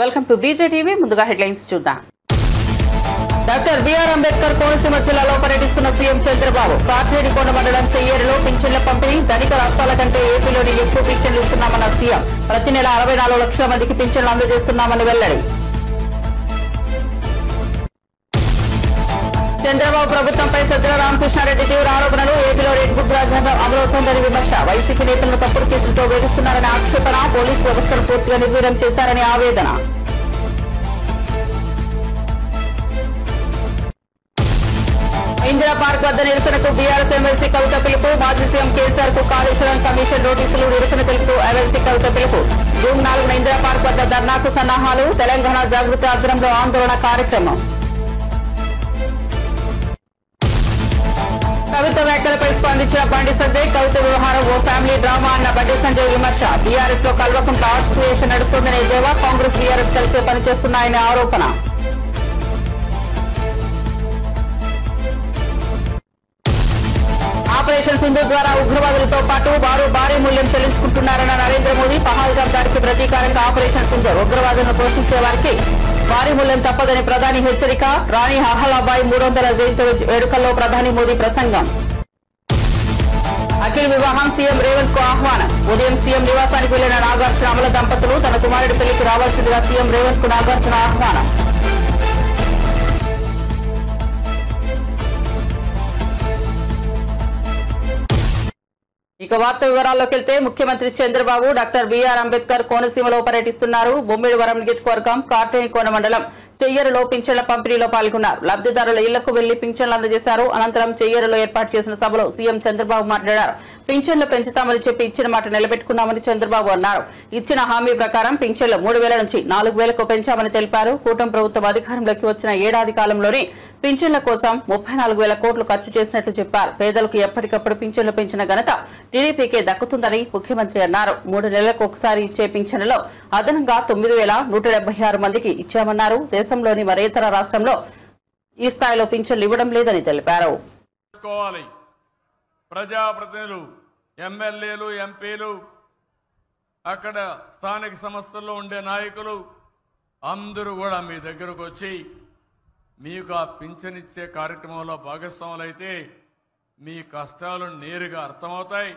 Welcome to బీజేటీవీ. ముందుగా headlines చూద్దాం. Doctor BR Ambedkar Konaseema జిల్లాలో పర్యటిస్తున్న సీఎం చంద్రబాబు. కాట్రేడికొండ మండలం చెయ్యేరులో పింఛన్ల పంపిణీ. ధనిక రాష్ట్రాల కంటే ఏపీలోని ఎక్కువ పింఛన్లు ఇస్తున్నామన్న సీఎం. ప్రతి నెల 64 లక్షల మందికి పింఛన్లు అందజేస్తున్నామని వెల్లడి. చంద్రబాబు ప్రభుత్వంపై సజ్జల రామకృష్ణారెడ్డి తీవ్ర ఆరోపణలు. ఏపీలో రెడ్ బుక్ రాజ్యాంగం అమలవుతోందని విమర్శ. వైసీపీ నేతలను తప్పుడు కేసులతో వేధిస్తున్నారని ఆక్షేపణ. పోలీసు వ్యవస్థను పూర్తిగా నిర్వీర్యం చేశారని ఆవేదన. ఇందిరా పార్క్ వద్ద నిరసనకు బీఆర్ఎస్ ఎమ్మెల్సీ కవిత పిలుపు. మాజీ సీఎం కేసీఆర్ కు కాళేశ్వరం కమిషన్ నోటీసులు. నిరసన తెలుపుతూ ఎమ్మెల్సీ కవిత పిలుపు. జూన్ 4న ఇందిరా పార్క్ వద్ద ధర్నాకు సన్నాహాలు. తెలంగాణ జాగృతి ఆధ్వర్యంలో ఆందోళన కార్యక్రమం. కవిత వ్యాఖ్యలపై స్పందించిన బండి సంజయ్. కవిత వ్యవహారం ఓ ఫ్యామిలీ డ్రామా అన్న బండి సంజయ్ విమర్శ. బీఆర్ఎస్ లో కల్వకుంట్ల ఆర్ట్స్ క్రియేషన్ నడుస్తోందనే దేవా. కాంగ్రెస్ బీఆర్ఎస్ కలిసే పనిచేస్తున్నాయనే ఆరోపణ. ఆపరేషన్ సింధు ద్వారా ఉగ్రవాదులతో పాటు వారు భారీ మూల్యం చెల్లించుకుంటున్నారన్న నరేంద్ర మోదీ. పహల్గామ్ దాడికి ప్రతీకారంగా ఆపరేషన్ సింధు. ఉగ్రవాదులను పోషించే వారికి భారీ మూల్యం తప్పదని ప్రధాని హెచ్చరిక. రాణి అహలాబాయి 300వ జయంతి వేడుకల్లో ప్రధాని మోదీ ప్రసంగం. అఖిల్ వివాహం. సీఎం రేవంత్ కు ఆహ్వానం. ఉదయం సీఎం నివాసానికి వెళ్లిన నాగార్జున అమల దంపతులు. తన కుమారుడి పెళ్లికి రావాల్సిందిగా సీఎం రేవంత్ కు నాగార్జున ఆహ్వానం. ఇక వార్త వివరాల్లోకి వెళ్తే ముఖ్యమంత్రి చంద్రబాబు డాక్టర్ బిఆర్ అంబేద్కర్ కోనసీమలో పర్యటిస్తున్నారు. బొమ్మిడివరం నియోజకవర్గం కాట్రేడికొండ మండలం చెయ్యేరులో పింఛన్ల పంపిణీలో పాల్గొన్నారు. లబ్ధిదారుల ఇళ్లకు వెళ్లి పింఛన్లు అందజేశారు. అనంతరం చెయ్యేరులో ఏర్పాటు చేసిన సభలో సీఎం చంద్రబాబు మాట్లాడారు. పింఛన్లు పెంచుతామని చెప్పి ఇచ్చిన మాట నిలబెట్టుకున్నామని చంద్రబాబు అన్నారు. ఇచ్చిన హామీ ప్రకారం పింఛన్లు 3000 నుంచి 4000కు పెంచామని తెలిపారు. కూటమి ప్రభుత్వం అధికారంలోకి వచ్చిన ఏడాది కాలంలోనే పింఛన్ల కోసం 34,000 కోట్లు ఖర్చు చేసినట్లు చెప్పారు. పేదలకు ఎప్పటికప్పుడు పింఛన్లు పెంచిన ఘనత టీడీపీకే దక్కుతుందని ముఖ్యమంత్రి అన్నారు. 3 నెలలకు ఒకసారి ఇచ్చే పింఛన్లలో అదనంగా 9,176 మందికి ఇచ్చామన్నారు. దేశంలోని మరే ఇతర రాష్ట్రంలో ఈ స్థాయిలో పింఛన్లు ఇవ్వడం లేదని తెలిపారు. ప్రజాప్రతినిధులు, ఎమ్మెల్యేలు, ఎంపీలు, అక్కడ స్థానిక సంస్థల్లో ఉండే నాయకులు అందరూ కూడా మీ దగ్గరకు వచ్చి మీకు ఆ పింఛనిచ్చే కార్యక్రమంలో భాగస్వాములైతే మీ కష్టాలు నేరుగా అర్థమవుతాయి.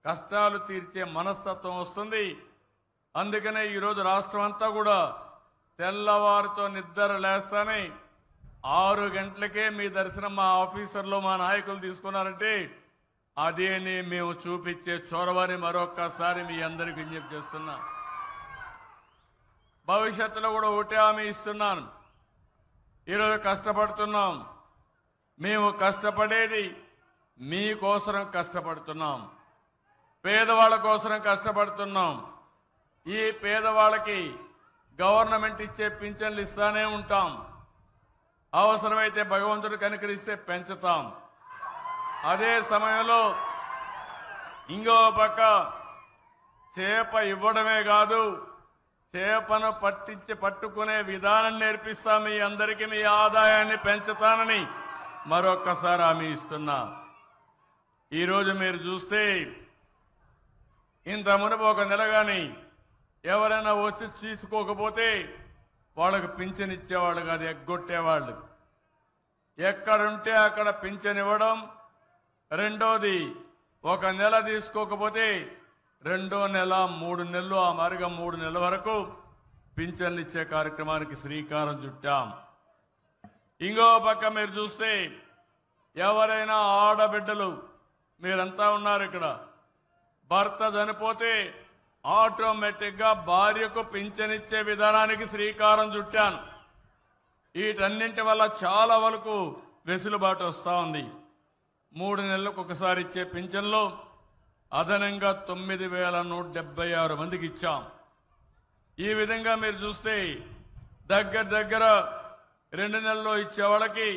కష్టాలు తీర్చే మనస్తత్వం వస్తుంది. అందుకనే ఈరోజు రాష్ట్రం అంతా కూడా తెల్లవారితో నిద్ర లేస్తానే 6 గంటలకే మీ దర్శనం మా ఆఫీసర్లో మా నాయకులు తీసుకున్నారంటే అదేని మేము చూపించే చొరవని మరొక్కసారి మీ అందరికీ విజ్ఞప్తి చేస్తున్నా. భవిష్యత్తులో కూడా ఒకటే హామీ ఇస్తున్నాను. ఈరోజు కష్టపడుతున్నాం. మేము కష్టపడేది మీకోసం కష్టపడుతున్నాం. పేదవాళ్ళ కోసం కష్టపడుతున్నాం. ఈ పేదవాళ్ళకి గవర్నమెంట్ ఇచ్చే పింఛన్లు ఇస్తానే ఉంటాం. అవసరమైతే భగవంతుడు కనికరిస్తే పెంచుతాం. అదే సమయంలో ఇంకో పక్క చేప ఇవ్వడమే కాదు, చేపను పట్టుకునే విధానం నేర్పిస్తాం. మీ అందరికీ మీ ఆదాయాన్ని పెంచుతానని మరొక్కసారి హామీ ఇస్తున్నా. ఈరోజు మీరు చూస్తే ఇంత మునుపు ఒక నెల కానీ ఎవరైనా వచ్చి తీసుకోకపోతే వాళ్ళకు పింఛన్ ఇచ్చేవాళ్ళు కాదు, ఎగ్గొట్టేవాళ్ళు. ఎక్కడుంటే అక్కడ పింఛన్ ఇవ్వడం. రెండోది, ఒక నెల తీసుకోకపోతే 2వ నెల, 3 నెలలు, ఆ మారిగా 3 నెలల వరకు పింఛన్లు ఇచ్చే కార్యక్రమానికి శ్రీకారం చుట్టాం. ఇంకో పక్క మీరు చూస్తే ఎవరైనా ఆడబిడ్డలు మీరంతా ఉన్నారు ఇక్కడ, భర్త చనిపోతే ఆటోమేటిక్గా భార్యకు పింఛనిచ్చే విధానానికి శ్రీకారం చుట్టాను. వీటన్నింటి వల్ల చాలా వరకు వెసులుబాటు వస్తూ ఉంది. 3 నెలలకు ఒకసారి ఇచ్చే పింఛన్లో అదనంగా 9,176 మందికి ఇచ్చాం. ఈ విధంగా మీరు చూస్తే దగ్గర 2 నెలల్లో ఇచ్చే వాళ్ళకి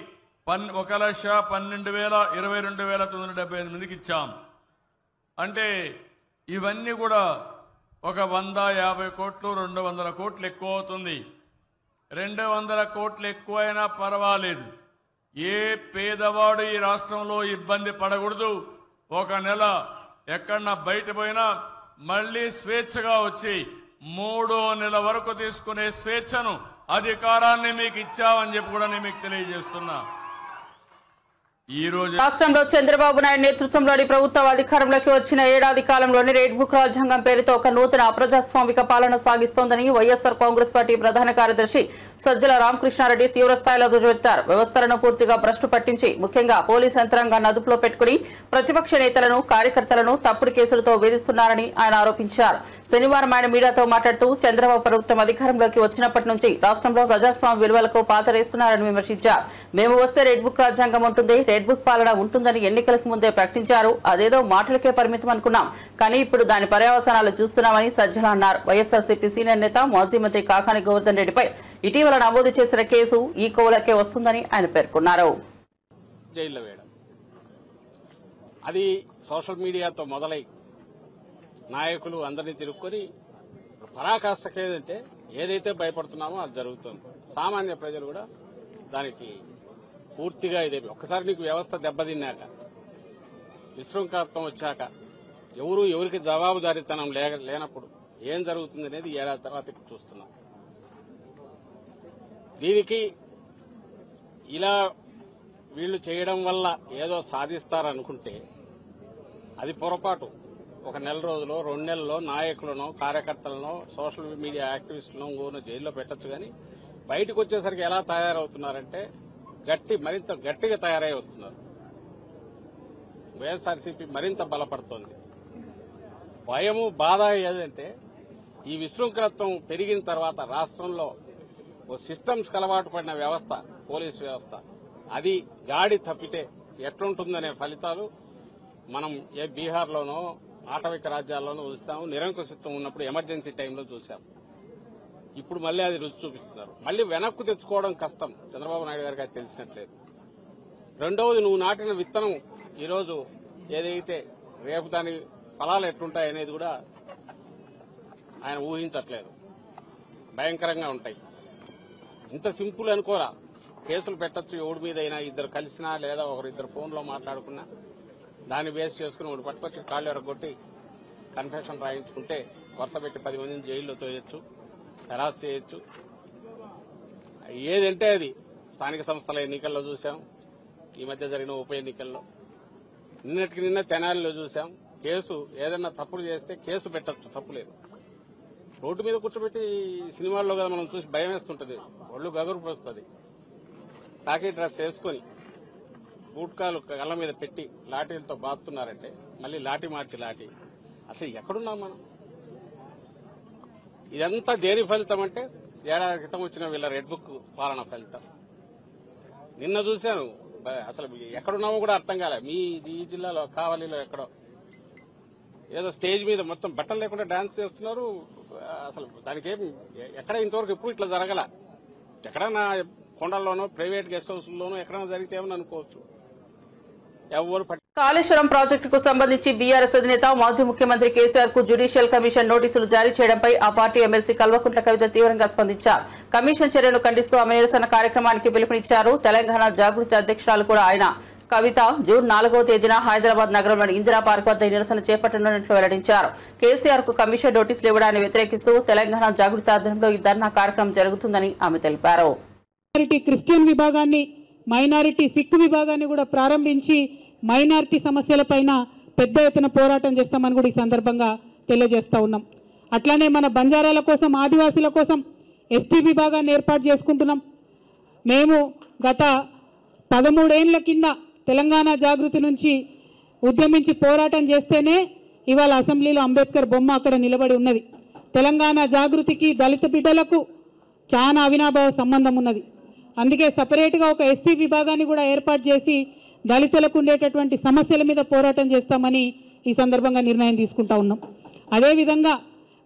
1,12,22,975 మందికి ఇచ్చాం. అంటే ఇవన్నీ కూడా ఒక 150 కోట్లు, 200 కోట్లు ఎక్కువ అవుతుంది. 200 కోట్లు ఎక్కువైనా పర్వాలేదు. ఏ పేదవాడు ఈ రాష్ట్రంలో ఇబ్బంది పడకూడదు. ఒక నెల ఎక్కడన్నా బయట పోయినా మళ్ళీ స్వేచ్ఛగా వచ్చి 3వ నెల వరకు తీసుకునే స్వేచ్ఛను అధికారాన్ని మీకు ఇచ్చామని చెప్పి కూడా నేను మీకు తెలియజేస్తున్నా. ఈ రోజు రాష్ట్రంలో చంద్రబాబు నాయుడు నేతృత్వంలోని ప్రభుత్వం అధికారంలోకి వచ్చిన ఏడాది కాలంలోనే రెడ్ బుక్ రాజ్యాంగం పేరుతో ఒక నూతన అప్రజాస్వామిక పాలన సాగిస్తోందని వైఎస్ఆర్ కాంగ్రెస్ పార్టీ ప్రధాన కార్యదర్శి సజ్జల రామకృష్ణారెడ్డి తీవ్రస్థాయిలో దుర్వెత్తారు. వ్యవస్థలను పూర్తిగా భ్రష్టు పట్టించి ముఖ్యంగా పోలీస్ యంత్రాంగాన్ని అదుపులో పెట్టుకుని ప్రతిపక్ష నేతలను కార్యకర్తలను తప్పుడు కేసులతో వేధిస్తున్నారని ఆయన ఆరోపించారు. శనివారం ఆయన మీడియాతో మాట్లాడుతూ చంద్రబాబు ప్రభుత్వం అధికారంలోకి వచ్చినప్పటి నుంచి రాష్ట్రంలో ప్రజాస్వామ్య విలువలకు పాతరేస్తున్నారని విమర్శించారు. మేము వస్తే రెడ్ బుక్ రాజ్యాంగం ఉంటుంది, రెడ్ బుక్ పాలన ఉంటుందని ఎన్నికలకు ముందే ప్రకటించారు. అదేదో మాటలకే పరిమితం అనుకున్నాం, కానీ ఇప్పుడు దాని పర్యవసానాలు చూస్తున్నామని సజ్జల అన్నారు. వైఎస్ఆర్సీపీ సీనియర్ నేత మాజీ మంత్రి కాకాని గోవర్ధన్ రెడ్డిపై ఇటీవల నమోదు చేసిన కేసు ఈ కోవలకే వస్తుందని ఆయన పేర్కొన్నారు. జైల్లో వేయడం అది సోషల్ మీడియాతో మొదలై నాయకులు అందరినీ తిరుక్కొని పరాకాష్ఠకి ఏదైతే భయపడుతున్నామో అది జరుగుతుంది. సామాన్య ప్రజలు కూడా దానికి పూర్తిగా ఇదే. ఒక్కసారి నీకు వ్యవస్థ దెబ్బతిన్నాక, విశృంఖలత్వం వచ్చాక, ఎవరికి జవాబుదారీతనం లేనప్పుడు ఏం జరుగుతుంది అనేది ఏడాది తర్వాత చూస్తున్నాం. దీనికి ఇలా వీళ్లు చేయడం వల్ల ఏదో సాధిస్తారనుకుంటే అది పొరపాటు. ఒక నెల రోజులో 2 నెలల్లో నాయకులను, కార్యకర్తలను, సోషల్ మీడియా యాక్టివిస్టులను ఇంకోను జైల్లో పెట్టచ్చు. కానీ బయటకు వచ్చేసరికి ఎలా తయారవుతున్నారంటే మరింత గట్టిగా తయారై వస్తున్నారు. వైఎస్ఆర్సీపీ మరింత బలపడుతోంది. భయము, బాధ ఏదంటే ఈ విశృంఖలత్వం పెరిగిన తర్వాత రాష్ట్రంలో ఓ సిస్టమ్స్ అలవాటు పడిన వ్యవస్థ, పోలీస్ వ్యవస్థ, అది గాడి తప్పితే ఎట్లుంటుందనే ఫలితాలు మనం బీహార్లోనో ఆటవిక రాజ్యాల్లోనూ చూస్తాము. నిరంకుశత్వం ఉన్నప్పుడు ఎమర్జెన్సీ టైంలో చూశాం. ఇప్పుడు మళ్లీ అది రుచి చూపిస్తున్నారు. మళ్లీ వెనక్కు తెచ్చుకోవడం కష్టం. చంద్రబాబు నాయుడు గారికి అది తెలిసినట్లేదు. రెండవది, నువ్వు నాటిన విత్తనం ఈరోజు ఏదైతే రేపు దాని ఫలాలు ఎట్లుంటాయనేది కూడా ఆయన ఊహించట్లేదు. భయంకరంగా ఉంటాయి. ఇంత సింపుల్ అనుకోరా. కేసులు పెట్టచ్చు ఎవడి మీదైనా, ఇద్దరు కలిసినా లేదా ఒకరిద్దరు ఫోన్లో మాట్లాడుకున్నా దాన్ని బేస్ చేసుకుని ఒకటి పట్టుకొచ్చి కాళ్ళు ఎరగొట్టి కన్ఫెషన్ రాయించుకుంటే వరుస పెట్టి 10 మందిని జైల్లో తోయొచ్చు, హెరాస్ చేయొచ్చు. ఏదంటే అది స్థానిక సంస్థల ఎన్నికల్లో చూశాం. ఈ మధ్య జరిగిన ఉప ఎన్నికల్లో, నిన్నటికి నిన్న తెనాలిలో చూశాం. కేసు ఏదైనా తప్పులు చేస్తే కేసు పెట్టచ్చు, తప్పులేదు. రోడ్డు మీద కూర్చోబెట్టి సినిమాల్లో కదా మనం చూసి భయం వేస్తుంటది, ఒళ్ళు గగురు వస్తుంది. కాకి డ్రెస్ వేసుకుని బూట్కాలు కళ్ళ మీద పెట్టి లాఠీలతో బాదుతున్నారంటే మళ్ళీ లాఠీ మార్చి లాఠీ. అసలు ఎక్కడున్నాం మనం? ఇదంతా దేని ఫలితం అంటే ఏడాది క్రితం వచ్చిన వీళ్ళ రెడ్ బుక్ పాలన ఫలితం. నిన్న చూశాను, అసలు ఎక్కడున్నామో కూడా అర్థం కాలే. ఈ జిల్లాలో కావలిలో ఎక్కడో ఏదో స్టేజ్ మీద మొత్తం బట్టలు లేకుండా డాన్స్ చేస్తున్నారు. అసలు దానికి ఎక్కడ ఇంతవరకు ఎప్పుడు ఇట్లా జరగల. ఎక్కడన్నా కొండల్లోనో ప్రైవేట్ గెస్ట్ హౌస్లోనో ఎక్కడైనా జరిగితే ఏమని అనుకోవచ్చు. కాళేశ్వరం ప్రాజెక్టుకు సంబంధించి బీఆర్ఎస్ అధినేత మాజీ ముఖ్యమంత్రి కేసీఆర్ కు జ్యుడిషియల్ కమిషన్ నోటీసులు జారీ చేయడంపై ఆ పార్టీ ఎమ్మెల్సీ కల్వకుంట్ల కవిత తీవ్రంగా స్పందించారు. కమిషన్ చర్యను ఖండిస్తూ ఆమె నిరసన కార్యక్రమానికి పిలుపునిచ్చారు. తెలంగాణ జాగృతి అధ్యక్షురాలు కూడా ఆయన కవిత జూన్ 4వ తేదీన హైదరాబాద్ నగరంలోని ఇందిరా పార్క్ వద్ద నిరసన చేపట్టనున్నట్లు వెల్లడించారు. కేసీఆర్ కు కమిషన్ నోటీసులు ఇవ్వడాన్ని వ్యతిరేకిస్తూ తెలంగాణ జాగృతి ఆధ్వర్యంలో ఈ ధర్నా కార్యక్రమం జరుగుతుందని ఆమె తెలిపారు. క్రిస్టియన్ విభాగాన్ని, మైనారిటీ సిక్ విభాగాన్ని కూడా ప్రారంభించి మైనారిటీ సమస్యలపైన పెద్ద ఎత్తున పోరాటం చేస్తామని కూడా ఈ సందర్భంగా తెలియజేస్తా ఉన్నాం. అట్లానే మన బంజారాల కోసం, ఆదివాసీల కోసం ఎస్టీ విభాగాన్ని ఏర్పాటు చేసుకుంటున్నాం. మేము గత 13 ఏళ్ల కింద తెలంగాణ జాగృతి నుంచి ఉద్యమించి పోరాటం చేస్తేనే ఇవాళ అసెంబ్లీలో అంబేద్కర్ బొమ్మ అక్కడ నిలబడి ఉన్నది. తెలంగాణ జాగృతికి దళిత బిడ్డలకు చాలా అవినాభావ సంబంధం ఉన్నది. అందుకే సపరేట్గా ఒక ఎస్సీ విభాగాన్ని కూడా ఏర్పాటు చేసి దళితులకు ఉండేటటువంటి సమస్యల మీద పోరాటం చేస్తామని ఈ సందర్భంగా నిర్ణయం తీసుకుంటా ఉన్నాం. అదేవిధంగా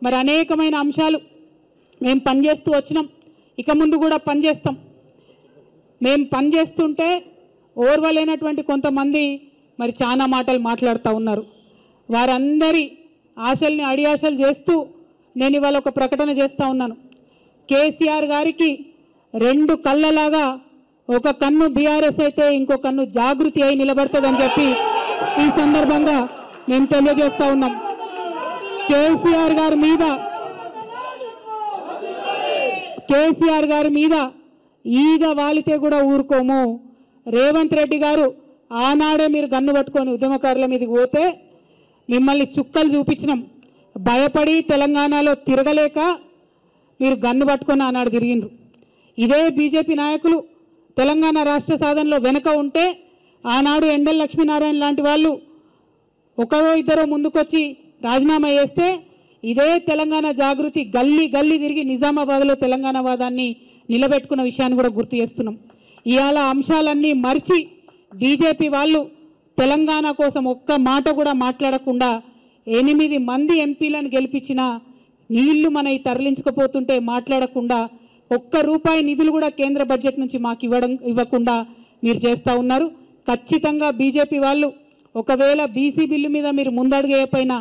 మరి అనేకమైన అంశాలు మేము పనిచేస్తూ వచ్చినాం, ఇక ముందు కూడా పనిచేస్తాం. మేము పనిచేస్తుంటే ఓర్వలేనటువంటి కొంతమంది మరి చాలా మాటలు మాట్లాడుతూ ఉన్నారు. వారందరి ఆశల్ని అడియాశలు చేస్తూ నేను ఇవాళ ఒక ప్రకటన చేస్తూ ఉన్నాను. కేసీఆర్ గారికి 2 కళ్ళలాగా ఒక కన్ను బీఆర్ఎస్ అయితే ఇంకో కన్ను జాగృతి అయి నిలబడుతుందని చెప్పి ఈ సందర్భంగా మేము తెలియజేస్తూ ఉన్నాం. కేసీఆర్ గారి మీద కేసీఆర్ గారి మీద ఈగ వాలితే కూడా ఊరుకోము. రేవంత్ రెడ్డి గారు ఆనాడే మీరు గన్ను పట్టుకొని ఉద్యమకారుల మీదకి పోతే మిమ్మల్ని చుక్కలు చూపించినాం. భయపడి తెలంగాణలో తిరగలేక మీరు గన్ను పట్టుకొని ఆనాడు తిరిగినరు. ఇదే బీజేపీ నాయకులు తెలంగాణ రాష్ట్ర సాధనలో వెనుక ఉంటే ఆనాడు ఎండల లక్ష్మీనారాయణ లాంటి వాళ్ళు ఒకరో ఇద్దరో ముందుకొచ్చి రాజీనామా చేస్తే ఇదే తెలంగాణ జాగృతి గల్లీ గల్లీ తిరిగి నిజామాబాద్లో తెలంగాణ వాదాన్ని నిలబెట్టుకున్న విషయాన్ని కూడా గుర్తు చేస్తున్నాం. ఇవాళ అంశాలన్నీ మర్చి బీజేపీ వాళ్ళు తెలంగాణ కోసం ఒక్క మాట కూడా మాట్లాడకుండా 8 మంది ఎంపీలను గెలిపించిన నీళ్లు మనవి తరలించకపోతుంటే మాట్లాడకుండా ₹1 నిధులు కూడా కేంద్ర బడ్జెట్ నుంచి మాకు ఇవ్వకుండా మీరు చేస్తూ ఉన్నారు. ఖచ్చితంగా బీజేపీ వాళ్ళు ఒకవేళ బీసీ బిల్లు మీద మీరు ముందడుగేయపోయినా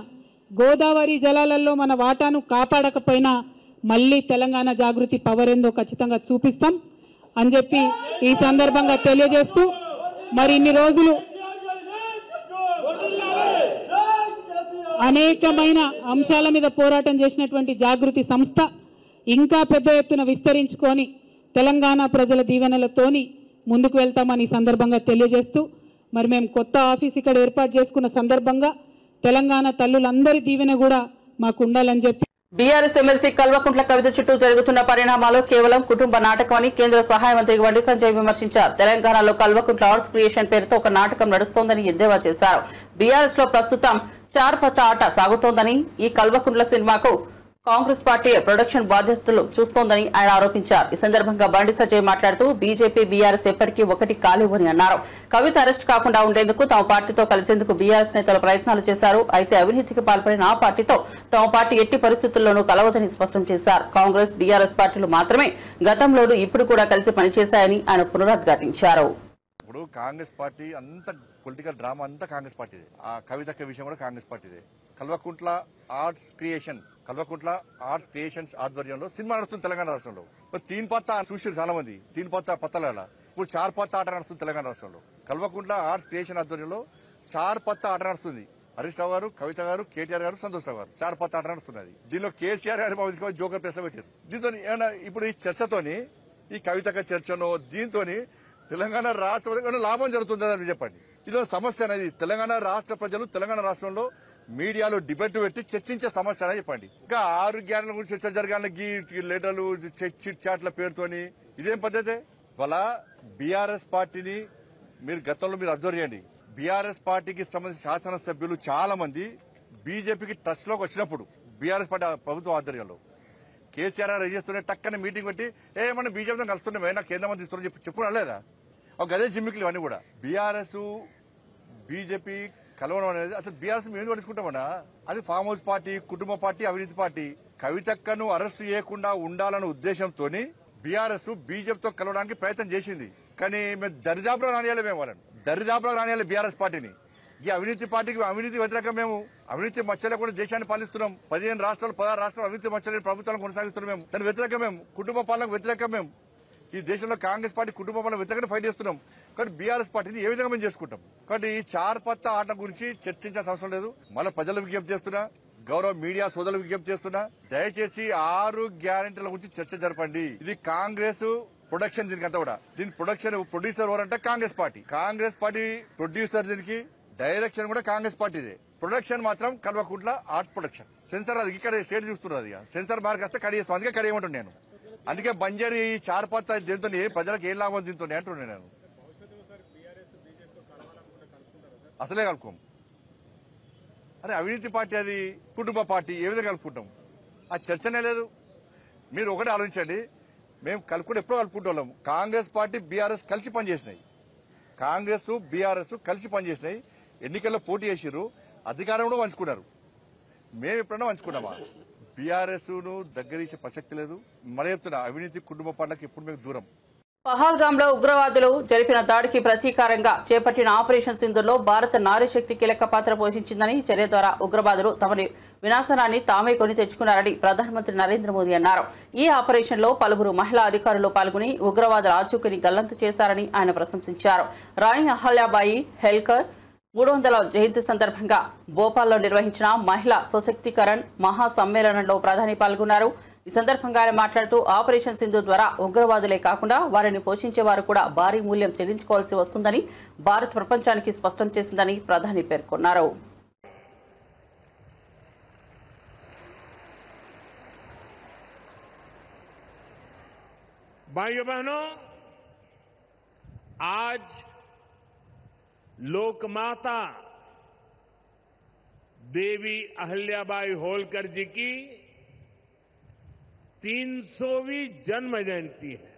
గోదావరి జలాలలో మన వాటాను కాపాడకపోయినా మళ్ళీ తెలంగాణ జాగృతి పవర్ ఏందో ఖచ్చితంగా చూపిస్తాం అని చెప్పి ఈ సందర్భంగా తెలియజేస్తూ మరి ఇన్ని రోజులు అనేకమైన అంశాల మీద పోరాటం చేసినటువంటి జాగృతి సంస్థ ఇంకా పెద్ద ఎత్తున విస్తరించుకొని తెలంగాణ ప్రజల దీవెనలతోని ముందుకు వెళ్తామని ఈ సందర్భంగా తెలియజేస్తూ మరి మేము కొత్త ఆఫీస్ ఇక్కడ ఏర్పాటు చేసుకున్న సందర్భంగా తెలంగాణ తల్లులందరి దీవెన కూడా మాకు ఉండాలని చెప్పి బీఆర్ఎస్ ఎమ్మెల్సీ కల్వకుంట్ల కవిత చుట్టూ జరుగుతున్న పరిణామాలు కేవలం కుటుంబ నాటకమని కేంద్ర సహాయ మంత్రి బండి సంజయ్ విమర్శించారు. తెలంగాణలో కల్వకుంట్ల ఆర్ట్స్ క్రియేషన్ పేరుతో ఒక నాటకం నడుస్తోందని ఎద్దేవా చేశారు. బీఆర్ఎస్ లో ప్రస్తుతం చార్పత్త ఆట సాగుతోందని ఈ కల్వకుంట్ల సినిమాకు కాంగ్రెస్ పార్టీ ప్రొడక్షన్ బాధ్యతలు చూస్తోందని ఆయన ఆరోపించారు. ఈ సందర్భంగా బండి సంజయ్ మాట్లాడుతూ బీజేపీ బీఆర్ఎస్ ఎప్పటికీ ఒకటి కాలేవని అన్నారు. కవిత అరెస్ట్ కాకుండా ఉండేందుకు తమ పార్టీతో కలిసేందుకు బీఆర్ఎస్ నేతలు ప్రయత్నాలు చేశారు. అయితే అవినీతికి పాల్పడిన ఆ పార్టీతో తమ పార్టీ ఎట్టి పరిస్థితుల్లోనూ కలవదని స్పష్టం చేశారు. కాంగ్రెస్ బీఆర్ఎస్ పార్టీలు మాత్రమే గతంలోనూ ఇప్పుడు కూడా కలిసి పనిచేశాయని ఆయన పునరుద్ఘాటించారు. ఇప్పుడు కాంగ్రెస్ పార్టీ అంత పొలిటికల్ డ్రామా అంతా కాంగ్రెస్ పార్టీదే. ఆ కవిత విషయం కూడా కాంగ్రెస్ పార్టీదే. కల్వకుంట్ల ఆర్ట్స్ క్రియేషన్స్ ఆధ్వర్యంలో సినిమా నడుస్తుంది తెలంగాణ రాష్ట్రంలో. తీన్ పత్తా చూసారు చాలా మంది, తీన్ పత్తా పత్తల ఇప్పుడు చార్ పత్తా ఆట నడుస్తుంది తెలంగాణ రాష్ట్రంలో. కల్వకుంట్ల ఆర్ట్స్ క్రియేషన్ ఆధ్వర్యంలో చార్ పత్తా ఆట నడుస్తుంది. హరీష్ రావు గారు, కవిత గారు, కేటీఆర్ గారు, సంతోష్ రావు గారు చార్ పత్తా ఆట నడుస్తున్నది. దీనిలో కేసీఆర్ గారు జోకర్ ప్లేస్ లో పెట్టారు. దీంతో ఇప్పుడు ఈ చర్చతోని, ఈ కవిత చర్చను దీంతో తెలంగాణ రాష్ట్రంలో లాభం జరుగుతుందని చెప్పండి. ఇదో సమస్య అనేది తెలంగాణ రాష్ట్ర ప్రజలు తెలంగాణ రాష్ట్రంలో మీడియాలో డిబేట్ పెట్టి చర్చించే సమస్య అని చెప్పండి. ఇంకా 6 గ్యారెంటీల గురించి చర్చ జరగాలి లెటర్లు చిట్ చాట్ల పేరుతోని ఇదేం పద్ధతి? వాళ్ళ బీఆర్ఎస్ పార్టీని మీరు గతంలో మీరు అబ్జర్వ్ చేయండి. బీఆర్ఎస్ పార్టీకి సంబంధించిన శాసనసభ్యులు చాలా మంది బీజేపీకి టచ్ లోకి వచ్చినప్పుడు బీఆర్ఎస్ పార్టీ ప్రభుత్వం ఆధ్వర్యంలో కేసీఆర్ గారు చేస్తూనే టక్కన మీటింగ్ పెట్టి ఏమన్నా బీజేపీతో కలుస్తున్నామే నాకు కేంద్ర మంత్రి ఇస్తున్నారని చెప్పుకోవడం లేదా? ఒక గదే జిమ్మికులు ఇవన్నీ కూడా. బీఆర్ఎస్ బీజేపీ కలవడం అనేది అసలు బీఆర్ఎస్ మేము ఎందుకు పట్టించుకుంటామన్నా? అది ఫామ్ హౌస్ పార్టీ, కుటుంబ పార్టీ, అవినీతి పార్టీ. కవితక్కను అరెస్ట్ చేయకుండా ఉండాలన్న ఉద్దేశంతో బీఆర్ఎస్ బీజేపీతో కలవడానికి ప్రయత్నం చేసింది. కానీ మేము దరిదాపులో రానియాలి, మేము వాళ్ళని దరిదాపులో రానియాలి బీఆర్ఎస్ పార్టీని. ఈ అవినీతి పార్టీకి అవినీతి వ్యతిరేకం. మేము అవినీతి మచ్చలేకుండా దేశాన్ని పాలిస్తున్నాం. 15 రాష్ట్రాలు 16 రాష్ట్రాలు అవినీతి మచ్చలేని ప్రభుత్వాలను కొనసాగిస్తున్నాం. మేము దాని వ్యతిరేకం. మేము కుటుంబ పాలనకు వ్యతిరేకం. మేము ఈ దేశంలో కాంగ్రెస్ పార్టీ కుటుంబ పాలన వ్యతిరేకంగా ఫైట్ చేస్తున్నాం. కాబట్టి బీఆర్ఎస్ పార్టీని ఏ విధంగా మేము చేసుకుంటాం? కాబట్టి ఈ చార్ పత్తా ఆట గురించి చర్చించాల్సిన అవసరం లేదు. మళ్ళీ ప్రజలకు విజ్ఞప్తి చేస్తున్నా, గౌరవ మీడియా సోదరులకు విజ్ఞప్తి చేస్తున్నా, దయచేసి 6 గ్యారెంటీల గురించి చర్చ జరపండి. ఇది కాంగ్రెస్ ప్రొడక్షన్. దీనికంతా కూడా దీని ప్రొడ్యూసర్ ఎవరంటే Congress party. Congress party producer, దీనికి డైరెక్షన్ కూడా కాంగ్రెస్ పార్టీదే. ప్రొడక్షన్ మాత్రం కల్వకుంట్ల ఆర్ట్స్ ప్రొడక్షన్. సెన్సార్ అది ఇక్కడ స్టేట్ చూస్తున్నారు. సెన్సార్ మార్క్ వస్తే కడిగేస్తాం. అందుకే కడిగేయమంటాను నేను. అందుకే బంజారీ చార్ పత్తా దీంతో ప్రజలకు ఏం లాభం దీంతో అంటున్నాను నేను. అసలే కలుపుకోం. అరే అవినీతి పార్టీ, అది కుటుంబ పార్టీ, ఏ విధంగా కలుపుకుంటాం? ఆ చర్చనే లేదు. మీరు ఒకటే ఆలోచించండి. మేము కలుపుకుంటే ఎప్పుడో కలుపుకుంటాం. కాంగ్రెస్ పార్టీ బీఆర్ఎస్ కలిసి పనిచేసినాయి. కాంగ్రెస్ బీఆర్ఎస్ కలిసి పనిచేసినాయి. ఎన్నికల్లో పోటీ చేసిర్రు, అధికారం కూడా పంచుకున్నారు. మేము ఎప్పుడన్నా పంచుకున్నామా? బీఆర్ఎస్ ను దగ్గరీసే ప్రసక్తి లేదు. మరి చెప్తున్నా, అవినీతి కుటుంబ పార్టీలకు ఎప్పుడు మేము దూరం. పహల్గాంలో ఉగ్రవాదులు జరిపిన దాడికి ప్రతీకారంగా చేపట్టిన ఆపరేషన్ సింధూర్లో భారత నారీశక్తి కీలక పాత్ర పోషించిందని, చర్య ద్వారా ఉగ్రవాదులు తమని వినాశనాన్ని తామే కొని తెచ్చుకున్నారని ప్రధానమంత్రి నరేంద్ర మోదీ అన్నారు. ఈ ఆపరేషన్లో పలువురు మహిళా అధికారులు పాల్గొని ఉగ్రవాదుల ఆచూకీని గల్లంతు చేశారని ఆయన ప్రశంసించారు. రాణి అహల్యాబాయి హెల్కర్ 300వ జయంతి సందర్భంగా భోపాల్లో నిర్వహించిన మహిళా సశక్తీకరణ్ మహాసమ్మేళనంలో ప్రధాని పాల్గొన్నారు. ఈ ఈ సందర్భంగా ఆయన మాట్లాడుతూ ఆపరేషన్ సింధు ద్వారా ఉగ్రవాదులే కాకుండా వారిని పోషించే వారు కూడా భారీ మూల్యం చెల్లించుకోవాల్సి వస్తుందని భారత్ ప్రపంచానికి స్పష్టం చేసిందని ప్రధాని పేర్కొన్నారు. भाइयों बहनों, आज लोकमाता देवी अहिल्याबाई होलकर जी की 300वीं जन्म जयंती है।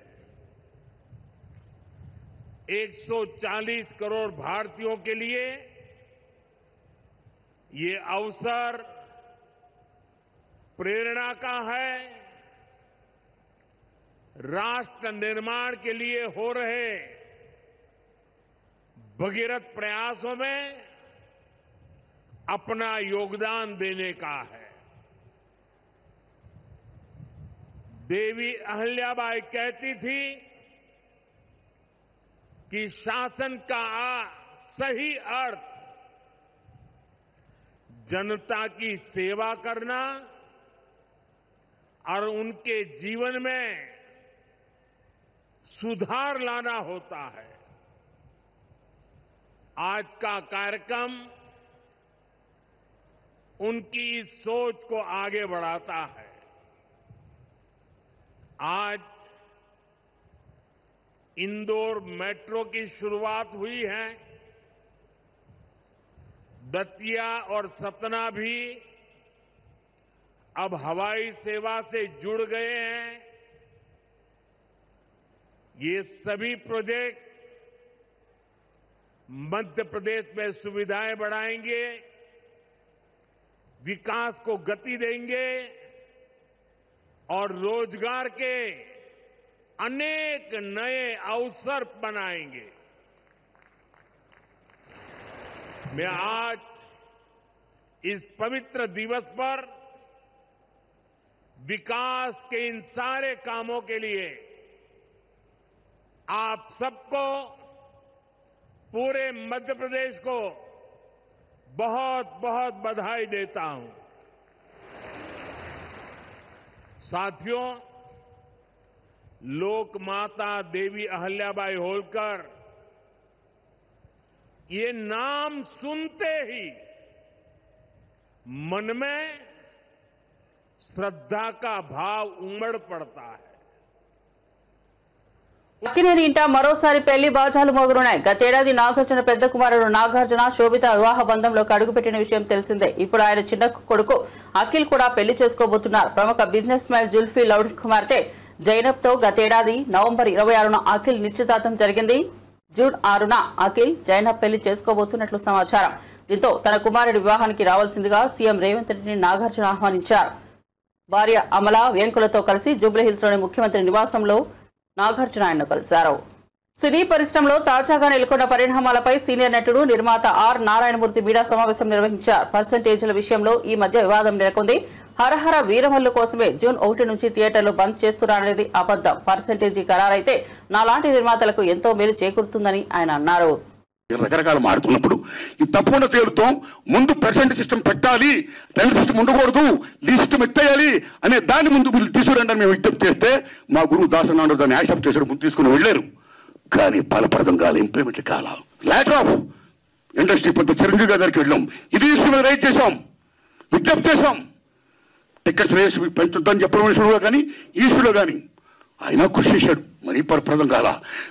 140 करोड़ भारतीयों के लिए ये अवसर प्रेरणा का है। राष्ट्र निर्माण के लिए हो रहे भगीरथ प्रयासों में अपना योगदान देने का है। देवी अहिल्याबाई कहती थी कि शासन का सही अर्थ जनता की सेवा करना और उनके जीवन में सुधार लाना होता है। आज का कार्यक्रम उनकी इस सोच को आगे बढ़ाता है। आज इंदौर मेट्रो की शुरुआत हुई है। दतिया और सतना भी अब हवाई सेवा से जुड़ गए हैं। ये सभी प्रोजेक्ट मध्य प्रदेश में सुविधाएं बढ़ाएंगे, विकास को गति देंगे और रोजगार के अनेक नए अवसर बनाएंगे। मैं आज इस पवित्र दिवस पर विकास के इन सारे कामों के लिए आप सबको, पूरे मध्य प्रदेश को बहुत बहुत बधाई देता हूं। साथियों, लोक माता देवी अहिल्याबाई होलकर, ये नाम सुनते ही मन में श्रद्धा का भाव उमड़ पड़ता है। అక్కినేని ఇంట మరోసారి పెళ్లి బాజాలు మోగురున్నాయి. గతేడాది నాగార్జున పెద్ద కుమారుడు నాగార్జున శోభిత వివాహ బంధంలోకి అడుగుపెట్టిన విషయం తెలిసిందే. ఇప్పుడు ఆయన చిన్న కొడుకు అఖిల్ కూడా పెళ్లి చేసుకోబోతున్నారు. ప్రముఖ బిజినెస్ మ్యాన్ జుల్ఫీ లౌడ్ కుమార్తె జైనబ్ తో గతేడాది నవంబర్ 26న అఖిల్ నిశ్చితార్థం జరిగింది. జూన్ 6న అఖిల్ జైనబ్ పెళ్లి చేసుకోబోతున్నట్లు సమాచారం. దీంతో తన కుమారుడి వివాహానికి రావాల్సిందిగా సీఎం రేవంత్ రెడ్డిని నాగార్జున ఆహ్వానించారు. భార్య అమల వెంకులతో కలిసి జూబ్లీహిల్స్ లోని ముఖ్యమంత్రి నివాసంలో నాగార్జున ఆయన్ను కలిశారు. సినీ పరిశ్రమలో తాజాగా నెలకొన్న పరిణామాలపై సీనియర్ నటుడు నిర్మాత ఆర్ నారాయణమూర్తి మీడియా సమావేశం నిర్వహించారు. పర్సెంటేజీల విషయంలో ఈ మధ్య వివాదం నెలకొంది. హరహర వీరమల్లు కోసమే జూన్ 1 నుంచి థియేటర్లు బంద్ చేస్తున్నారనేది అబద్ధం. పర్సెంటేజీ ఖరారైతే నాలాంటి నిర్మాతలకు ఎంతో మేలు చేకూరుతుందని ఆయన అన్నారు. రకరకాలు మారుతున్నప్పుడు ఈ తప్పకుండా తేలుతాం. ముందు పర్సెంట్ సిస్టమ్ పెట్టాలి, రెండో సిస్టమ్ ఉండకూడదు, ఈ సిస్టమ్ ఎత్తేయాలి అనే దాన్ని ముందు మీరు తీసుకురండి అని మేము విజ్ఞప్తి చేస్తే మా గురువు దాసనాడు దాన్ని యాక్సెప్ట్ చేశారు, ముందు తీసుకుని వెళ్ళారు. కానీ ఫలప్రదం కాల, ఇంప్లిమెంట్ కాల. లాటర్ ఆఫ్ ఇండస్ట్రీ పెద్ద చిరంజీవి గారికి వెళ్ళాం, ఇది ఇష్యూ మీద రైట్ చేశాం, విజ్ఞప్తి చేశాం. టికెట్స్ రేస్ పెంచుద్దని చెప్పడం విషయంలో కానీ ఈ ఇష్యూలో కానీ ఆయన కృషి చేశాడు, మరీ ఫలప్రదం కాల.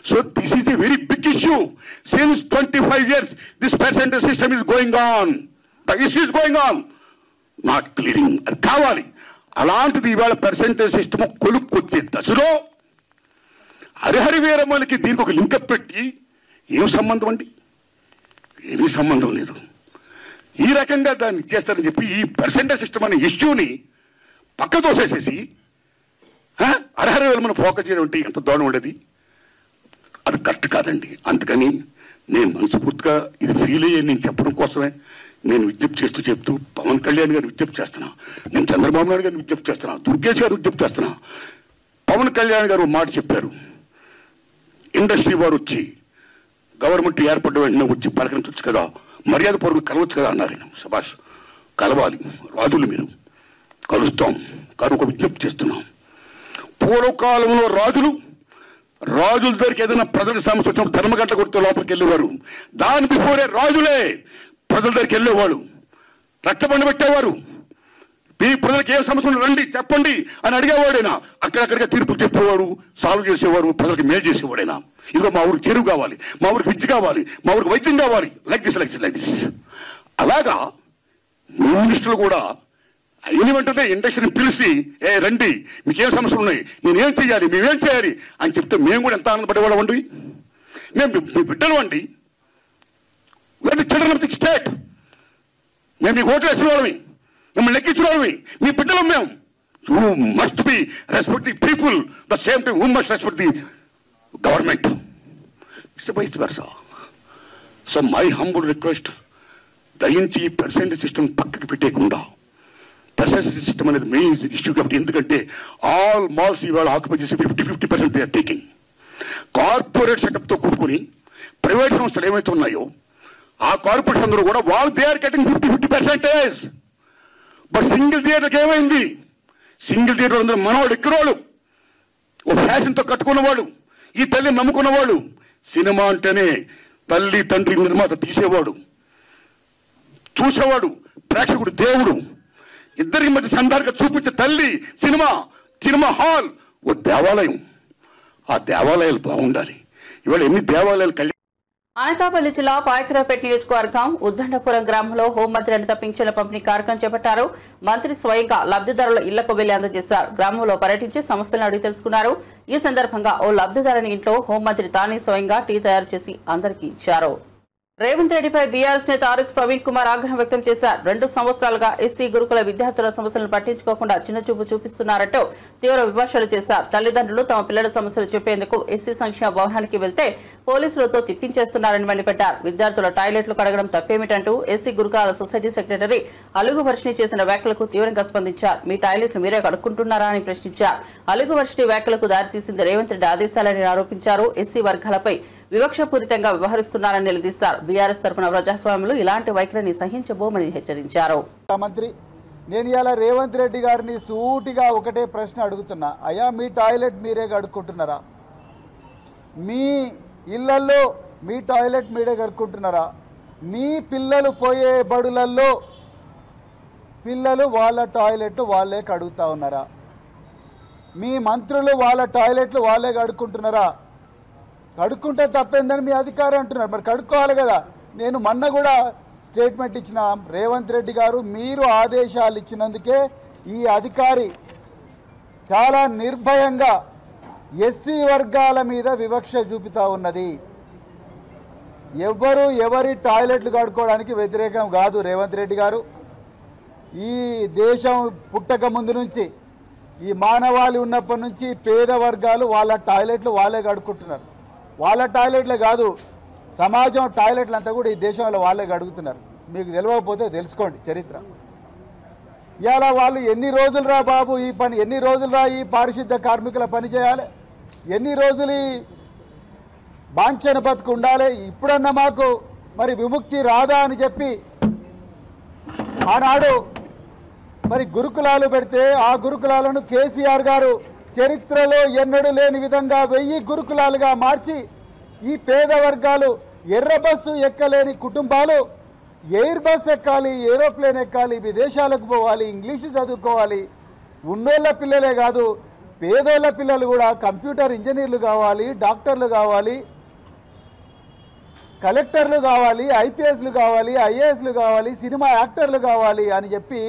So this is a very big issue. Since 25 years this percentage system is going on, the issue is going on, not clearing. అది కావాలి. అలాంటిది ఇవాళ పర్సెంటేజ్ సిస్టమ్ కొలుక్కొచ్చే దశలో హరిహరి వీరమ్మలకి దీనికి ఒక లింకప్ పెట్టి ఏం సంబంధం అండి? ఏమీ సంబంధం లేదు. ఈ రకంగా దాన్ని చేస్తారని చెప్పి ఈ పర్సెంటేజ్ సిస్టమ్ అనే ఇష్యూని పక్క తోసేసేసి హరిహరి వీరమ్మను ఫోకస్ చేయడం అంటే ఎంత దూరం ఉండేది? అది కరెక్ట్ కాదండి. అందుకని నేను మనస్ఫూర్తిగా ఇది ఫీల్ అయ్యే నేను చెప్పడం కోసమే నేను విజ్ఞప్తి చెప్తూ పవన్ కళ్యాణ్ గారిని విజ్ఞప్తి చేస్తున్నా, నేను చంద్రబాబు నాయుడు గారిని విజ్ఞప్తి చేస్తున్నా, దుర్గేష్ గారిని విజ్ఞప్తి చేస్తున్నా. పవన్ కళ్యాణ్ గారు మాట చెప్పారు, ఇండస్ట్రీ వారు వచ్చి గవర్నమెంట్ ఏర్పడ్డ వెంటనే వచ్చి పలకరించవచ్చు కదా, మర్యాద పూర్వకంగా కలవచ్చు కదా అన్నారు. సభాష్, కలవాలి రాజులు, మీరు కలుస్తాం, కానీ ఒక విజ్ఞప్తి చేస్తున్నాం. పూర్వకాలంలో రాజుల దగ్గరికి ఏదైనా ప్రజలకు సమస్య వచ్చినప్పుడు ధర్మగంట కొడితే లోపలికి వెళ్ళేవారు. దాని బిఫోరే రాజులే ప్రజల దగ్గరికి వెళ్ళేవాళ్ళు, రచ్చబండ పెట్టేవారు. ఈ ప్రజలకు ఏం సమస్యలు రండి చెప్పండి అని అడిగేవాడైనా అక్కడక్కడిగా తీర్పులు చెప్పేవారు, సాల్వ్ చేసేవారు, ప్రజలకు మేలు చేసేవాడైనా. ఇదిగో మా ఊరికి చెరువు కావాలి, మా ఊరికి విద్య కావాలి, మా ఊరికి వైద్యం కావాలి, లైక్ దిస్. అలాగా మినిస్టర్లు కూడా అయిన వెంటనే ఇండస్ట్రీని పిలిచి రండి మీకేం సమస్యలు ఉన్నాయి, నేనేం చేయాలి, మేమేం చేయాలి అని చెప్తే మేము కూడా ఎంత ఆనందపడేవాళ్ళం అండి. మేము మీ బిడ్డలు అండి, చిల్డ్రన్ ఆఫ్ ది స్టేట్. మేము మీకు ఓట్లు వేసిన వాళ్ళమి, మిమ్మల్ని లెక్కించిన వాళ్ళమి, మీ బిడ్డలు మేము. You must be respect the people the same time you must respect the government. It's vice versa. So my humble request, దయించి పర్సెంటేజ్ సిస్టమ్ పక్కకి పెట్టేయకుండా, పర్సెంటేజ్ సిస్టమ్ అనేది మెయిన్ ఇష్యూ కాబట్టి. ఎందుకంటే ఆల్ మాల్స్ ఇవాళ ఆక్యుపై చేసి 50% దే ఆర్ టేకింగ్. కార్పొరేట్ సెటప్తో కూడుకుని ప్రైవేట్ సంస్థలు ఏమైతే ఉన్నాయో ఆ కార్పొరేట్స్ అందరూ కూడా they are getting 50%. But single థియేటర్కి ఏమైంది? సింగిల్ థియేటర్ అందరూ మనవాళ్ళు ఎక్కినవాళ్ళు, ఒక ఫ్యాషన్తో కట్టుకున్నవాళ్ళు, ఈ తల్లిని నమ్ముకున్నవాళ్ళు. సినిమా అంటేనే తల్లి తండ్రి నిర్మాత తీసేవాడు, చూసేవాడు, ప్రేక్షకుడు దేవుడు, ఇద్దరికి మధ్య సంధానంగా చూపించే తల్లి సినిమా హాల్ ఓ దేవాలయం. ఆ దేవాలయాలు బాగుండాలి. ఇవాళ ఎన్ని దేవాలయాలు అనకాపల్లి జిల్లా పాయకరావుపేట నియోజకవర్గం ఉద్దండపురం గ్రామంలో హోంమంత్రి అనిత పింఛన్ల పంపిణీ కార్యక్రమం చేపట్టారు. మంత్రి స్వయంగా లబ్ధిదారుల ఇళ్లకు వెళ్లి అందజేశారు. గ్రామంలో పర్యటించి సమస్యలను అడిగి తెలుసుకున్నారు. ఈ సందర్భంగా ఓ లబ్ధిదారుని ఇంట్లో హోంమంత్రి తానే స్వయంగా టీ తయారు చేసి అందరికీ ఇచ్చారు. రేవంత్ రెడ్డిపై బీఆర్ఎస్ నేత ఆర్ఎస్ ప్రవీణ్ కుమార్ ఆగ్రహం వ్యక్తం చేశారు. 2 సంవత్సరాలుగా ఎస్సీ గురుకుల విద్యార్థుల సమస్యలను పట్టించుకోకుండా చిన్నచూపు చూపిస్తున్నారంటూ తీవ్ర విమర్శలు చేశారు. తల్లిదండ్రులు తమ పిల్లల సమస్యలు చెప్పేందుకు ఎస్సీ సంక్షేమ భవనానికి వెళ్తే పోలీసులతో తిప్పించేస్తున్నారని మండిపడ్డారు. విద్యార్థుల టాయిలెట్లు కడగడం తప్పేమిటంటూ ఎస్సీ గురుకులాల సొసైటీ సెక్రటరీ అలుగు వర్షిణి చేసిన వ్యాఖ్యలకు తీవ్రంగా స్పందించారు. మీ టాయిలెట్లు మీరే కడుక్కుంటున్నారా అని ప్రశ్నించారు. అలుగు వర్షిణి వ్యాఖ్యలకు దారితీసింది రేవంత్ రెడ్డి ఆదేశాలని ఆరోపించారు. ఎస్సీ వర్గాలపై వివక్షపూరితంగా వ్యవహరిస్తున్నారని నిలదీశారు. బీఆర్ఎస్ తరఫున ప్రజాస్వామ్యంలో ఇలాంటి వైఖరిని సహించబోమని హెచ్చరించారు. మంత్రి, నేను ఇలా రేవంత్ రెడ్డి గారిని సూటిగా ఒకటే ప్రశ్న అడుగుతున్నా. అయ్యా, మీ టాయిలెట్ మీరే కడుక్కుంటున్నారా? మీ ఇళ్లల్లో మీ టాయిలెట్ మీరే కడుక్కుంటున్నారా? మీ పిల్లలు పోయే బడులల్లో పిల్లలు వాళ్ళ టాయిలెట్లు వాళ్ళే కడుగుతా ఉన్నారా? మీ మంత్రులు వాళ్ళ టాయిలెట్లు వాళ్ళే కడుక్కుంటున్నారా? కడుక్కుంటే తప్పేందని మీ అధికారం అంటున్నారు. మరి కడుక్కోవాలి కదా. నేను మొన్న కూడా స్టేట్మెంట్ ఇచ్చిన, రేవంత్ రెడ్డి గారు మీరు ఆదేశాలు ఇచ్చినందుకే ఈ అధికారి చాలా నిర్భయంగా ఎస్సీ వర్గాల మీద వివక్ష చూపుతా ఉన్నది. ఎవరి టాయిలెట్లు కడుక్కోవడానికి వ్యతిరేకం కాదు రేవంత్ రెడ్డి గారు. ఈ దేశం పుట్టక ముందు నుంచి, ఈ మానవాళి ఉన్నప్పటి నుంచి పేద వర్గాలు వాళ్ళ టాయిలెట్లు వాళ్ళే కడుక్కుంటున్నారు. వాళ్ళ టాయిలెట్లే కాదు, సమాజం టాయిలెట్లు అంతా కూడా ఈ దేశంలో వాళ్ళే కడుగుతున్నారు. మీకు తెలియకపోతే తెలుసుకోండి చరిత్ర. ఇవాళ వాళ్ళు ఎన్ని రోజులు రా బాబు ఈ పని, ఎన్ని రోజులు రా ఈ పారిశుద్ధ కార్మికుల పని చేయాలి, ఎన్ని రోజులు ఈ బాంఛన బతుకు ఉండాలి, ఇప్పుడన్నా మాకు మరి విముక్తి రాదా అని చెప్పి ఆనాడు మరి గురుకులాలు పెడితే ఆ గురుకులాలను కేసీఆర్ గారు చరిత్రలో ఎన్నడూ లేని విధంగా 1000 గురుకులాలుగా మార్చి ఈ పేద వర్గాలు, ఎర్ర బస్సు ఎక్కలేని కుటుంబాలు ఎయిర్ బస్ ఎక్కాలి, ఏరోప్లేన్ ఎక్కాలి, విదేశాలకు పోవాలి, ఇంగ్లీషు చదువుకోవాలి. ఉన్నోళ్ళ పిల్లలే కాదు, పేదోళ్ళ పిల్లలు కూడా కంప్యూటర్ ఇంజనీర్లు కావాలి, డాక్టర్లు కావాలి, కలెక్టర్లు కావాలి, ఐపీఎస్లు కావాలి, ఐఏఎస్లు కావాలి, సినిమా యాక్టర్లు కావాలి అని చెప్పి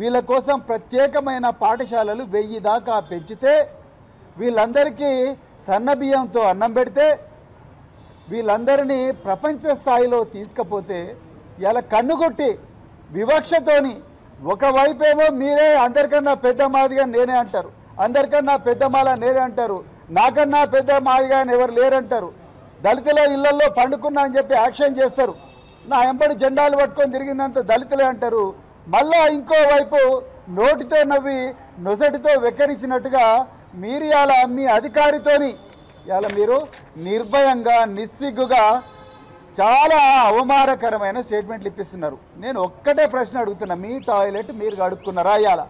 వీళ్ళ కోసం ప్రత్యేకమైన పాఠశాలలు 1000 దాకా పెంచితే, వీళ్ళందరికీ సన్నబియ్యంతో అన్నం పెడితే, వీళ్ళందరినీ ప్రపంచ స్థాయిలో తీసుకపోతే ఇలా కన్నుగొట్టి వివక్షతోని ఒకవైపేమో మీరే అందరికన్నా పెద్ద మాదిగా నేనే అంటారు, అందరికన్నా పెద్ద మాల నేనే అంటారు, నాకన్నా పెద్ద మాదిగా ఎవరు లేరంటారు, దళితుల ఇళ్లలో పండుకున్నా అని చెప్పి యాక్షన్ చేస్తారు, నా ఎంబడి జెండాలు పట్టుకొని తిరిగిందంత దళితులే అంటారు. మళ్ళా ఇంకోవైపు నోటితో నవ్వి నొసటితో వెక్కరించినట్టుగా మీరు ఇలా మీ అధికారితోని ఇలా మీరు నిర్భయంగా నిస్సిగ్గుగా చాలా అవమానకరమైన స్టేట్మెంట్లు ఇప్పిస్తున్నారు. నేను ఒక్కటే ప్రశ్న అడుగుతున్నా, మీ టాయిలెట్ మీరు కడుక్కున్నారా? ఇవాళ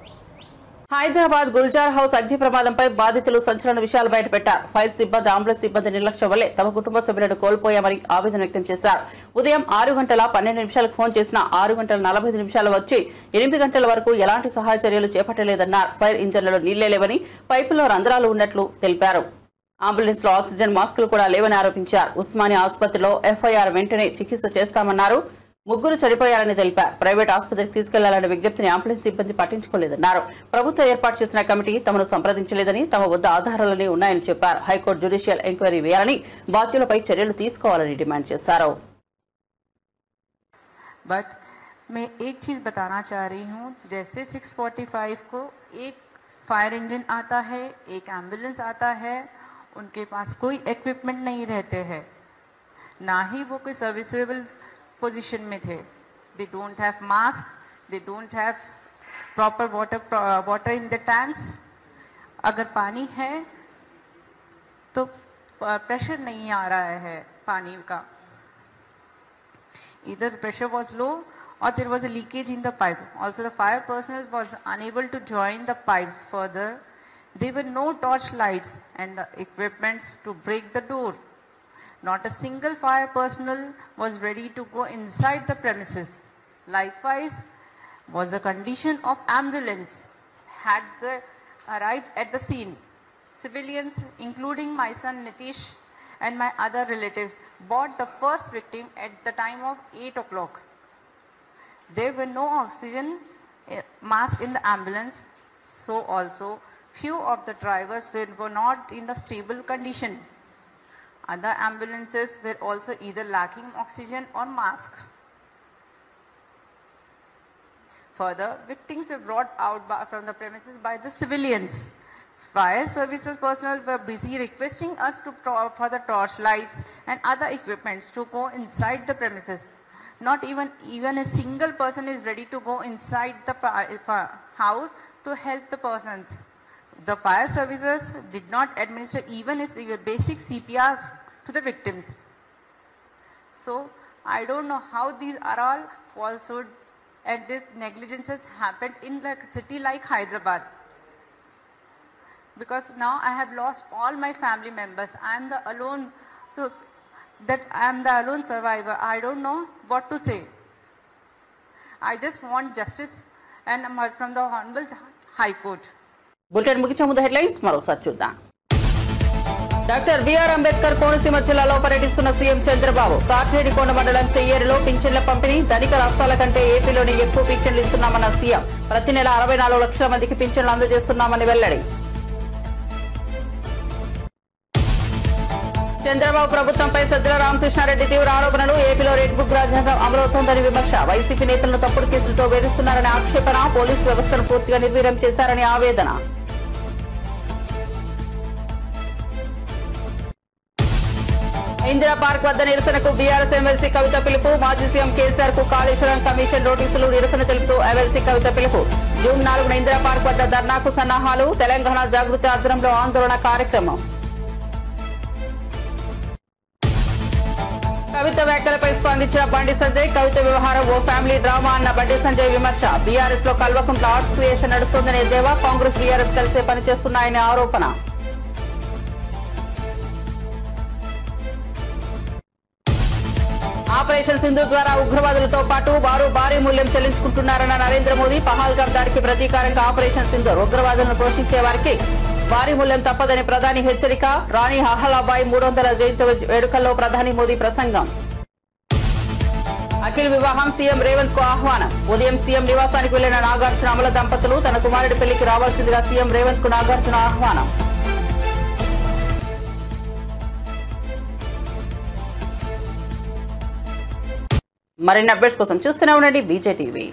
హైదరాబాద్ గుల్జార్ హౌస్ అగ్ని ప్రమాదంపై బాధితులు సంచలన విషయాలు బయటపెట్టారు. ఫైర్ సిబ్బంది, అంబులెన్స్ సిబ్బంది నిర్లక్ష్యం వల్లే తమ కుటుంబ సభ్యులను కోల్పోయామని ఆవేదన వ్యక్తం చేశారు. ఉదయం 6:12 ఫోన్ చేసిన 6:45 వచ్చి 8 గంటల వరకు ఎలాంటి సహాయ చర్యలు చేపట్టలేదన్నారు. ఫైర్ ఇంజన్లలో నీళ్లే లేవని, పైపుల్లో రంధ్రాలు ఉన్నట్లు తెలిపారు. అంబులెన్స్ లో ఆక్సిజన్ మాస్కులు కూడా లేవని ఆరోపించారు. ఉస్మానియా ఆసుపత్రిలో ఎఫ్ఐఆర్ వెంటనే చికిత్స చేస్తామన్నారు. 3 చనిపోయారని తెలిపారు. ప్రైవేట్ ఆసుపత్రికి తీసుకెళ్లాలనే విజ్ఞప్తిని అంబులెన్స్ సిబ్బంది పట్టించుకోలేదన్నారు. ప్రభుత్వం ఏర్పాటు చేసిన కమిటీ తమను సంప్రదించలేదని, తమ వద్ద ఆధారాలనే ఉన్నాయని చెప్పారు. హైకోర్టు జ్యుడిషియల్ ఎంక్వైరీ వేయాలని, బాధ్యులపై చర్యలు తీసుకోవాలని డిమాండ్ చేశారు. बट मैं एक चीज बताना चाह रही हूँ, जैसे 6:45 को एक फायर इंजन आता है, एक एम्बुलेंस आता है, उनके पास कोई इक्विपमेंट नहीं रहते हैं, ना ही वो कोई सर्विसेबल पोजीशन में थे. They don't have mask, they don't have proper water in the tanks. अगर पानी है तो प्रेशर नहीं आ रहा है पानी का. Either the pressure was low or there was a leakage in the pipe. Also the fire personnel was unable to join the pipes further. There were no torch lights and the equipments to break the door. Not a single fire personnel was ready to go inside the premises. Likewise was the condition of ambulance had arrived at the scene. Civilians, including my son Nitish and my other relatives, brought the first victim at the time of 8 o'clock. There were no oxygen mask in the ambulance, so also few of the drivers were not in the stable condition. Other ambulances were also either lacking oxygen or mask. Further, victims were brought out from the premises by the civilians. Fire services personnel were busy requesting us for the torch lights and other equipments to go inside the premises. Not even a single person is ready to go inside the house to help the persons. The fire services did not administer even a basic CPR to the victims. So I don't know how these are all falsehood and this negligences happened in a city like Hyderabad. Because now I have lost all my family members. I am the alone, so that I am the alone survivor. I don't know what to say. I just want justice and from the Honorable High Court. Bulletin ముగించే ముందు headlines మరోసారి చూద్దాం. Doctor BR Ambedkar Konaseema జిల్లాలో పర్యటిస్తున్న CM Chandrababu. కార్పొరేటికోన మండలం చెయ్యేరులో పింఛన్ల పంపిణీ. ధనిక రాష్ట్రాల కంటే ఏపీలోనే ఎక్కువ పింఛన్లు ఇస్తున్నామన్న సీఎం. ప్రతి నెల 64 లక్షల మందికి పింఛన్లు అందజేస్తున్నామని వెల్లడి. చంద్రబాబు ప్రభుత్వంపై సజ్జల రామకృష్ణారెడ్డి తీవ్ర ఆరోపణలు. ఏపీలో రెడ్ బుక్ రాజ్యాంగం అమలవుతోందని విమర్శ. వైసీపీ నేతలను తప్పుడు కేసులతో వేధిస్తున్నారని ఆక్షేపణ. పోలీసు వ్యవస్థను పూర్తిగా నిర్వీర్యం చేశారని ఆవేదన. ఇందిరా పార్క్ వద్ద నిరసనకు బీఆర్ఎస్ ఎమ్మెల్సీ కవిత పిలుపు. మాజీ సీఎం కేసీఆర్ కు కాళేశ్వరం కమిషన్ నోటీసులు. నిరసన తెలుపుతూ ఎమ్మెల్సీ కవిత పిలుపు. జూన్ 4న ఇందిరా పార్క్ వద్ద ధర్నాకు సన్నాహాలు. తెలంగాణ జాగృతి ఆధ్వర్యంలో ఆందోళన కార్యక్రమం. కవిత వ్యాఖ్యలపై స్పందించిన బండి సంజయ్. కవిత వ్యవహారం ఓ ఫ్యామిలీ డ్రామా అన్న బండి సంజయ్ విమర్శ. బీఆర్ఎస్ లో కల్వకుంట్ల ఆర్ట్స్ క్రియేషన్ నడుస్తోందనే ఎద్దేవా. కాంగ్రెస్ బీఆర్ఎస్ కలిసే పనిచేస్తున్నాయనే ఆరోపణ. ఆపరేషన్ సింధు ద్వారా ఉగ్రవాదులతో పాటు వారు భారీ మూల్యం చెల్లించుకుంటున్నారన్న నరేంద్ర మోదీ. పహల్గామ్ దాడికి ప్రతీకారంగా ఆపరేషన్ సింధు. ఉగ్రవాదులను పోషించే వారికి భారీ మూల్యం తప్పదని ప్రధాని హెచ్చరిక. రాణి అహలాబాయి 300వ జయంతి వేడుకల్లో ప్రధాని మోదీ ప్రసంగం. అఖిల్ వివాహం. సీఎం రేవంత్ కు ఆహ్వానం. ఉదయం సీఎం నివాసానికి వెళ్లిన నాగార్జున అమల దంపతులు. తన కుమారుడి పెళ్లికి రావాల్సిందిగా సీఎం రేవంత్ కు నాగార్జున ఆహ్వానం. మరిన్ని అప్డేట్స్ కోసం చూస్తూనే ఉండండి బీజేటీవీ.